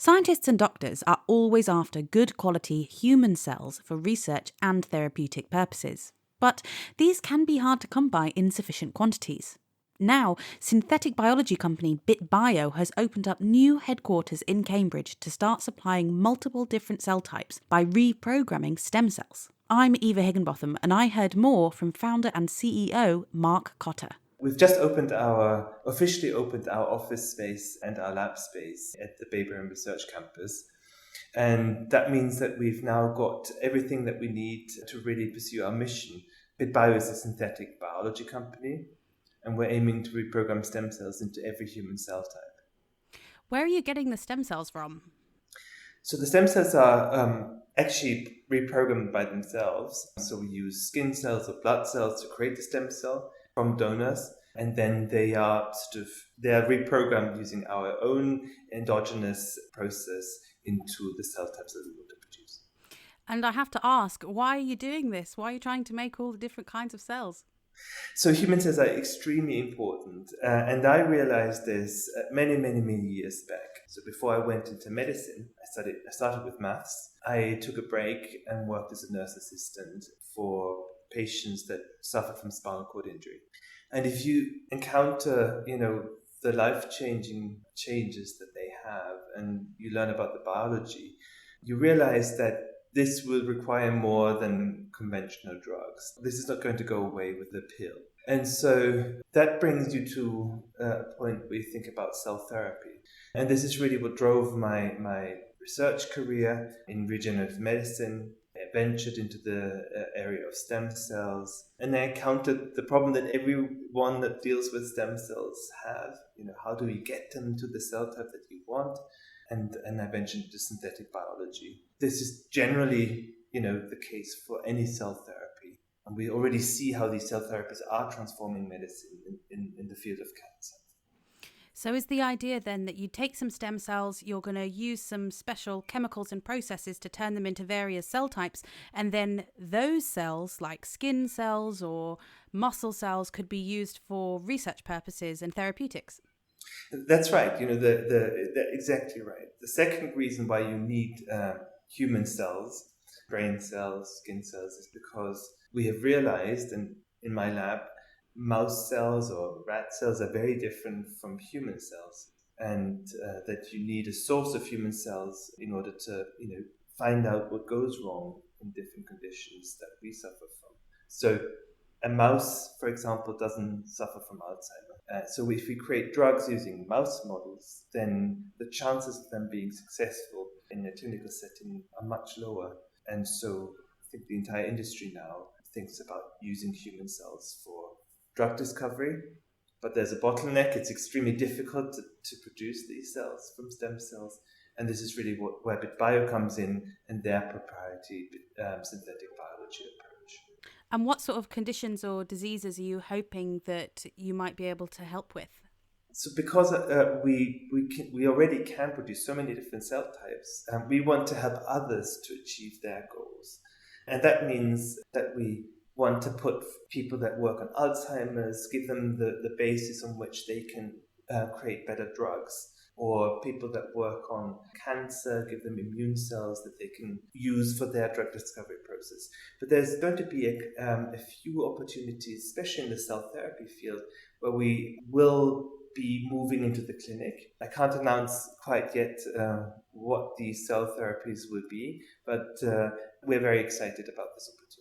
Scientists and doctors are always after good quality human cells for research and therapeutic purposes. But these can be hard to come by in sufficient quantities. Now, synthetic biology company bit.bio has opened up new headquarters in Cambridge to start supplying multiple different cell types by reprogramming stem cells. I'm Eva Higginbotham, and I heard more from founder and CEO Mark Cotter. We've just officially opened our office space and our lab space at the Baybrium Research Campus. And that means that we've now got everything that we need to really pursue our mission. bit.bio is a synthetic biology company, and we're aiming to reprogram stem cells into every human cell type. Where are you getting the stem cells from? So the stem cells are actually reprogrammed by themselves. So we use skin cells or blood cells to create the stem cell from donors, and then they are reprogrammed using our own endogenous process into the cell types that we want to produce. And I have to ask, why are you doing this? Why are you trying to make all the different kinds of cells? So human cells are extremely important, and I realized this many years back. So before I went into medicine, I started with maths. I took a break and worked as a nurse assistant for patients that suffered from spinal cord injury. And if you encounter, the life-changing changes that they have, and you learn about the biology, you realize that this will require more than conventional drugs. This is not going to go away with a pill. And so that brings you to a point where you think about cell therapy. And this is really what drove my research career in regenerative medicine. I ventured into the area of stem cells, and I encountered the problem that everyone that deals with stem cells have. How do we get them to the cell type that you want? And I ventured into synthetic biology. This is generally, the case for any cell therapy. And we already see how these cell therapies are transforming medicine in the field of cancer. So is the idea then that you take some stem cells, you're going to use some special chemicals and processes to turn them into various cell types, and then those cells, like skin cells or muscle cells, could be used for research purposes and therapeutics? That's right. Exactly right. The second reason why you need human cells, brain cells, skin cells, is because we have realized, and in my lab, mouse cells or rat cells are very different from human cells, and that you need a source of human cells in order to, find out what goes wrong in different conditions that we suffer from. So a mouse, for example, doesn't suffer from Alzheimer's. So if we create drugs using mouse models, then the chances of them being successful in a clinical setting are much lower. And so I think the entire industry now thinks about using human cells for drug discovery. But there's a bottleneck. It's extremely difficult to produce these cells from stem cells. And this is really where bit.bio comes in, and their proprietary synthetic biology approach. And what sort of conditions or diseases are you hoping that you might be able to help with? So because we already can produce so many different cell types, we want to help others to achieve their goals. And that means that we want to put people that work on Alzheimer's, give them the basis on which they can create better drugs. Or people that work on cancer, give them immune cells that they can use for their drug discovery process. But there's going to be a few opportunities, especially in the cell therapy field, where we will be moving into the clinic. I can't announce quite yet what these cell therapies will be, but we're very excited about this opportunity.